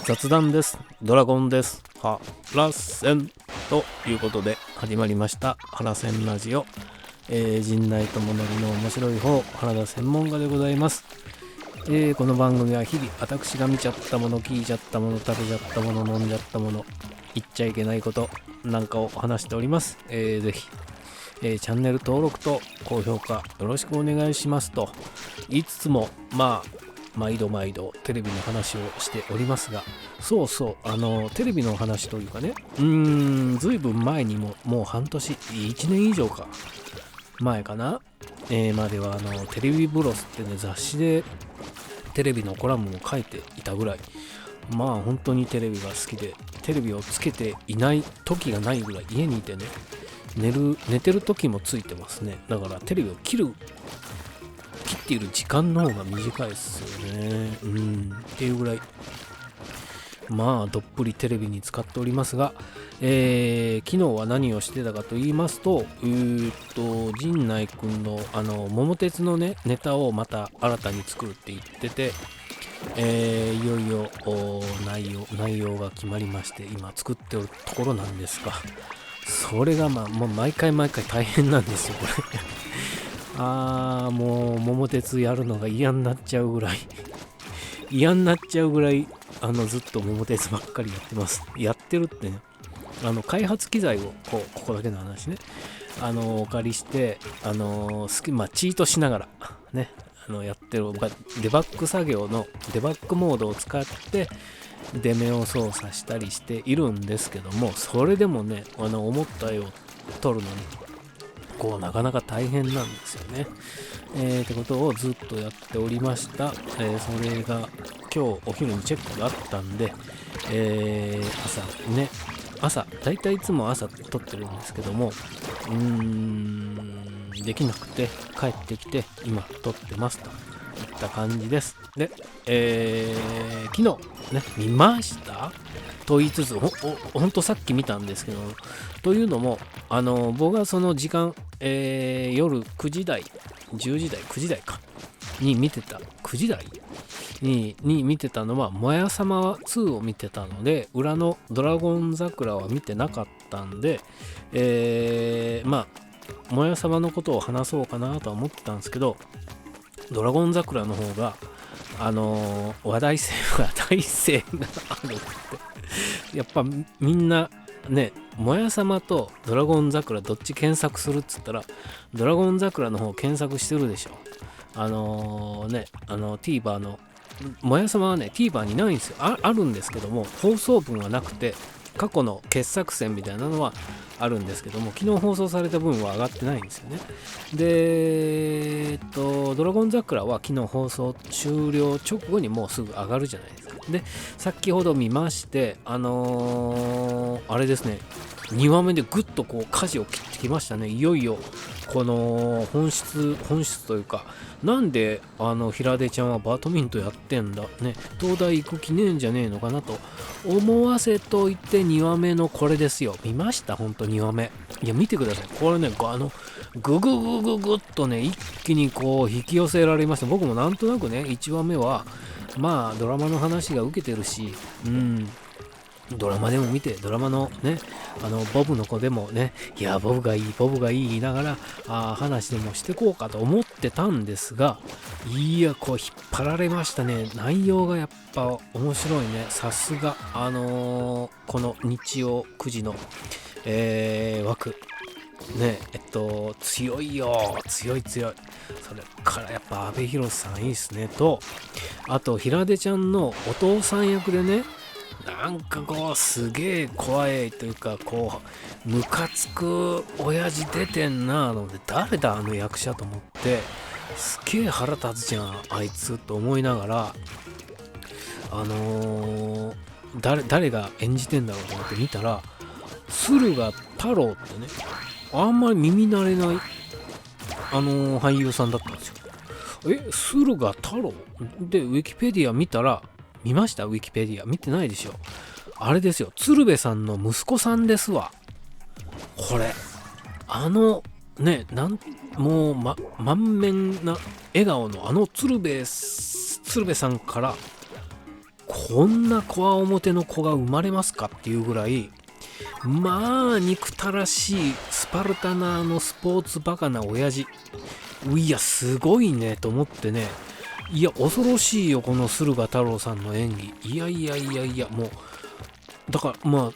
雑談です。ドラゴンです。ハラセンということで始まりましたハラセンラジオ。陣内智則の面白い方、原田専門家でございます。この番組は日々私が見ちゃったもの、聞いちゃったもの、食べちゃったもの、飲んじゃったもの、言っちゃいけないことなんかを話しております。ぜひ、チャンネル登録と高評価よろしくお願いしますと言いつつも、毎度テレビの話をしておりますが、テレビの話というかね、ずいぶん前にもう半年、1年以上か前かな、まではテレビブロスってね、雑誌でテレビのコラムを書いていたぐらい、本当にテレビが好きで、テレビをつけていない時がないぐらい、家にいてね、寝てる時もついてますね。だからテレビを切っている時間の方が短いですよね。っていうぐらいどっぷりテレビに使っておりますが、昨日は何をしてたかと言いますと、陣内くんの桃鉄のねネタをまた新たに作るって言ってて、いよいよ内容が決まりまして、今作っておるところなんですが、それがもう毎回大変なんですよこれもう桃鉄やるのが嫌になっちゃうぐらいずっと桃鉄ばっかりやってます。やってるってね、開発機材をここだけの話ね、お借りして、チートしながらね、やってるデバッグ作業のデバッグモードを使って出目を操作したりしているんですけども、それでもね、思った絵を撮るのになかなか大変なんですよね。ってことをずっとやっておりました。それが今日お昼にチェックがあったんで、朝だいたいいつも朝撮ってるんですけども、できなくて帰ってきて今撮ってますといった感じです。で、昨日ね見ましたと言いつつ、ほんとさっき見たんですけど、というのも僕がその時間、夜9時台10時台9時台かに見てた9時台に見てたのはもやさま2を見てたので、裏のドラゴン桜は見てなかったんで、もやさまのことを話そうかなとは思ってたんですけど、ドラゴン桜の方が話題性があるってやっぱみんなね、もやさまとドラゴン桜どっち検索するっつったらドラゴン桜の方検索してるでしょ。TVer のもやさまはね TVer にないんですよ。あるんですけども、放送分はなくて過去の傑作選みたいなのはあるんですけども、昨日放送された分は上がってないんですよね。で、ドラゴン桜は昨日放送終了直後にもうすぐ上がるじゃないですか。で、先ほど見まして、あれですね、2話目でぐっと舵を切ってきましたね。いよいよこの本質というか、なんで平出ちゃんはバドミントンやってんだね、東大行く気ねえんじゃねえのかなと思わせといて、2話目のこれですよ。見ました？本当2話目。いや見てください。これね、ググっとね一気に引き寄せられました。僕もなんとなくね、1話目はドラマの話が受けてるし、ドラマでも見て、ドラマのね、ボブの子でもね、いやボブがいい言いながら話でもしてこうかと思ってたんですが、いや引っ張られましたね。内容がやっぱ面白いね。さすがこの日曜9時の、枠ね、強い。それからやっぱ阿部寛さんいいっすねと、あと平出ちゃんのお父さん役でね、なんかすげえ怖いというか、ムカつく親父出てんなので、誰だあの役者と思って、すげえ腹立つじゃんあいつと思いながら、誰が演じてんだろうと思って見たら、駿河太郎ってね、あんまり耳慣れない俳優さんだったんですよ。駿河太郎でウィキペディア見たら、見ました？ウィキペディア見てないでしょ。あれですよ、鶴瓶さんの息子さんですわ。これね、もう、満面な笑顔の鶴瓶さんから、こんなこわ表の子が生まれますかっていうぐらい、まあ憎たらしいスパルタなスポーツバカな親父。いやすごいねと思ってね。いや恐ろしいよこの駿河太郎さんの演技。いやもうだから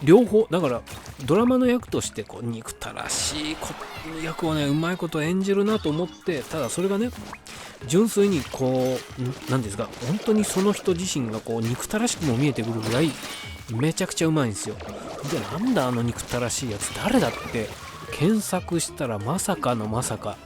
両方だから、ドラマの役としてこう憎たらしい役をねうまいこと演じるなと思って。ただそれがね純粋にこう何ですか、本当にその人自身がこう憎たらしくも見えてくるぐらいめちゃくちゃうまいんですよ。で、なんだあの憎たらしいやつ誰だって検索したら、まさかのまさか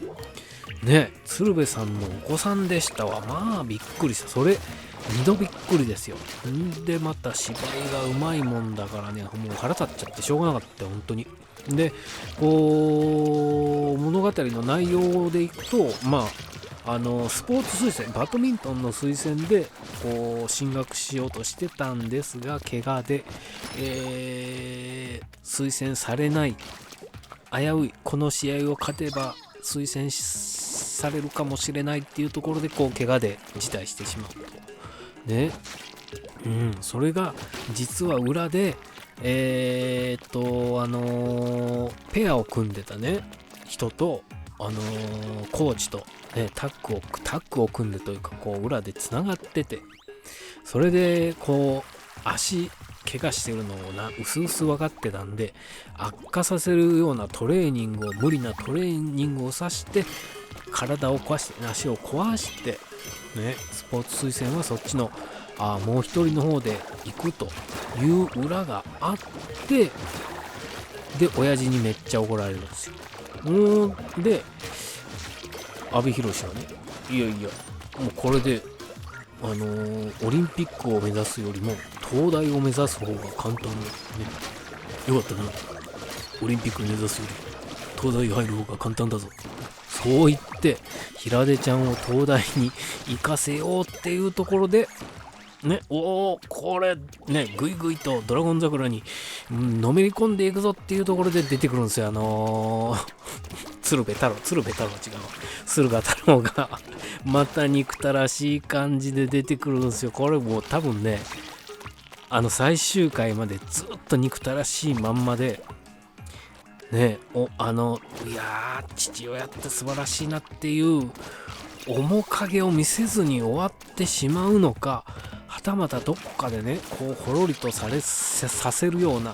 ね、鶴瓶さんのお子さんでしたわ。まあびっくりした。それ2度びっくりですよ。んでまた芝居がうまいもんだからね、もう腹立っちゃってしょうがなかったよ本当に。でこう物語の内容でいくと、スポーツ推薦、バドミントンの推薦でこう進学しようとしてたんですが、怪我で、推薦されない、危うい、この試合を勝てば推薦されるかもしれないっていうところでこう怪我で辞退してしまうとね。それが実は裏でペアを組んでたね人とコーチと、タッグを組んでというか、こう裏でつながってて、それでこう足怪我してるのを薄々分かってたんで、悪化させるような無理なトレーニングをさして体を壊して、足を壊してね、スポーツ推薦はそっちのもう一人の方で行くという裏があって、で親父にめっちゃ怒られるんですよ。で阿部寛がね、いやもうこれでオリンピックを目指すよりも東大を目指す方が簡単だね、よかったな、オリンピック目指すより東大入る方が簡単だぞ、そう言って平出ちゃんを東大に行かせようっていうところでね、これね、ぐいぐいとドラゴン桜に、のめり込んでいくぞっていうところで出てくるんですよ。鶴瓶太郎違う、駿河太郎がまた憎たらしい感じで出てくるんですよ。これもう多分ね、最終回までずっと憎たらしいまんまでね、いやー父親って素晴らしいなっていう面影を見せずに終わってしまうのか、はたまたどこかでね、こうほろりとさせるような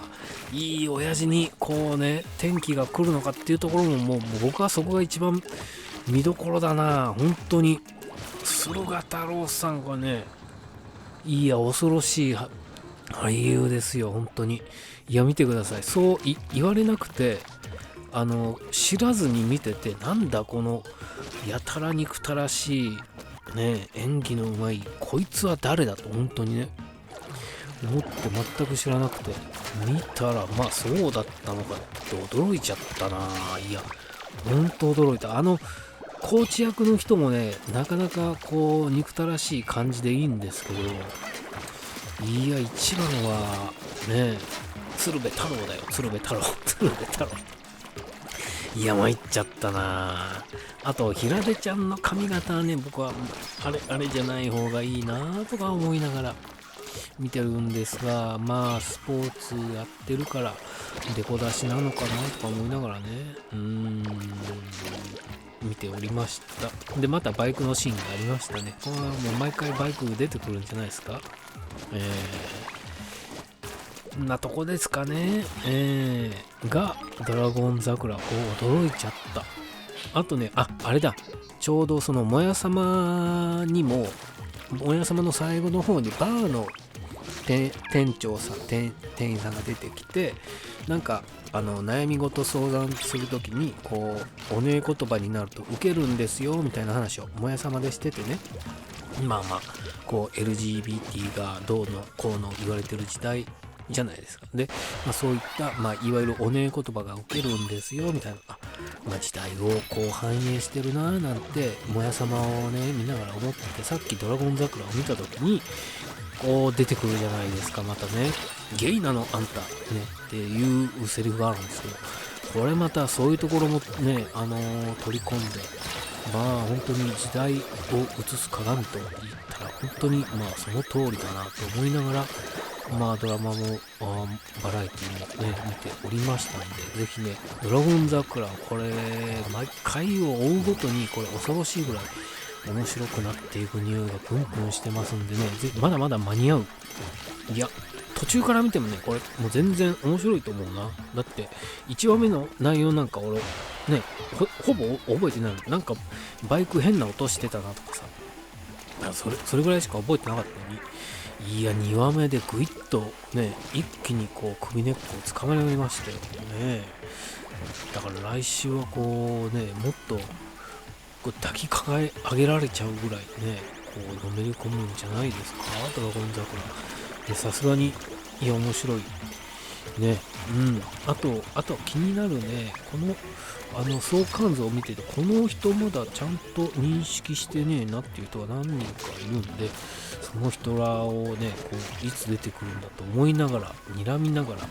いい親父にこうね転機が来るのかっていうところも、もう僕はそこが一番見どころだな本当に。駿河太郎さんがね、いや恐ろしい俳優ですよ本当に。いや見てください。そう言われなくて知らずに見てて、なんだこのやたら憎たらしいね演技のうまいこいつは誰だと本当にね思って、全く知らなくて見たら、そうだったのかって驚いちゃったな。いや本当驚いた。コーチ役の人もね、なかなかこう憎たらしい感じでいいんですけど、いや一番はね鶴瓶太郎だよ。鶴瓶太郎いや参っちゃったな。あと平出ちゃんの髪型はね、僕はあれじゃない方がいいなとか思いながら見てるんですが、スポーツやってるからデコ出しなのかなとか思いながらね見ておりました。でまたバイクのシーンがありましたね。これはもう毎回バイク出てくるんじゃないですか。なとこですかね。がドラゴン桜を驚いちゃった。あとね、あれだ、ちょうどそのもやさまの最後の方にバーの店員さんが出てきて、なんか悩み事相談するときにこうおねえ言葉になるとウケるんですよみたいな話をもやさまでしててね、こう LGBT がどうのこうの言われてる時代じゃないですか。で、そういった、いわゆるおねえ言葉がウケるんですよみたいな、時代をこう反映してるなーなんてもやさまをね見ながら思ってて、さっきドラゴン桜を見た時にこう出てくるじゃないですか。またね、ゲイなのあんたねっていうセリフがあるんですけど、これまたそういうところもね、取り込んで、まあ本当に時代を映す鏡と言ったら本当にまあその通りだなと思いながら、まあドラマもバラエティもね見ておりましたので、ぜひね、ドラゴン桜、これ毎回を追うごとにこれ恐ろしいぐらい面白くなっていく匂いがプンプンしてますんでね、まだまだ間に合う。いや、途中から見てもね、これもう全然面白いと思うな。だって1話目の内容なんか俺ね、ほぼ覚えてない。なんかバイク変な音してたなとかさ、それぐらいしか覚えてなかったのに、いや2話目でぐいっとね、一気にこう首根っこをつかまれましたよね。だから来週はこうね、もっとこう抱きかかえ上げられちゃうぐらいね、こうのめり込むんじゃないですか、ドラゴン桜で。さすがに、いや面白いね。あと気になるね、この相関図を見てて、この人まだちゃんと認識してねえなっていう人が何人かいるんで、その人らをね、こういつ出てくるんだと思いながら、睨みながら、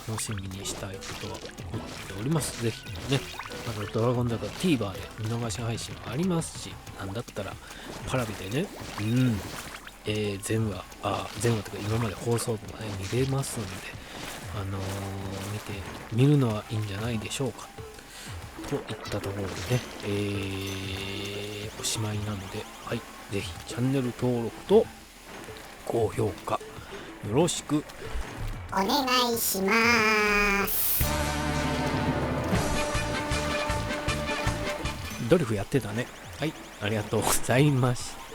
楽しみにしたいとは思っております。ぜひね、まだドラゴン桜 TVer で見逃し配信もありますし、なんだったらパラビでね、全話とか今まで放送分がね見れますんで、見るのはいいんじゃないでしょうかといったところでね、おしまいなので、はい、ぜひチャンネル登録と高評価よろしくお願いします。ドリフやってたね。はい、ありがとうございました。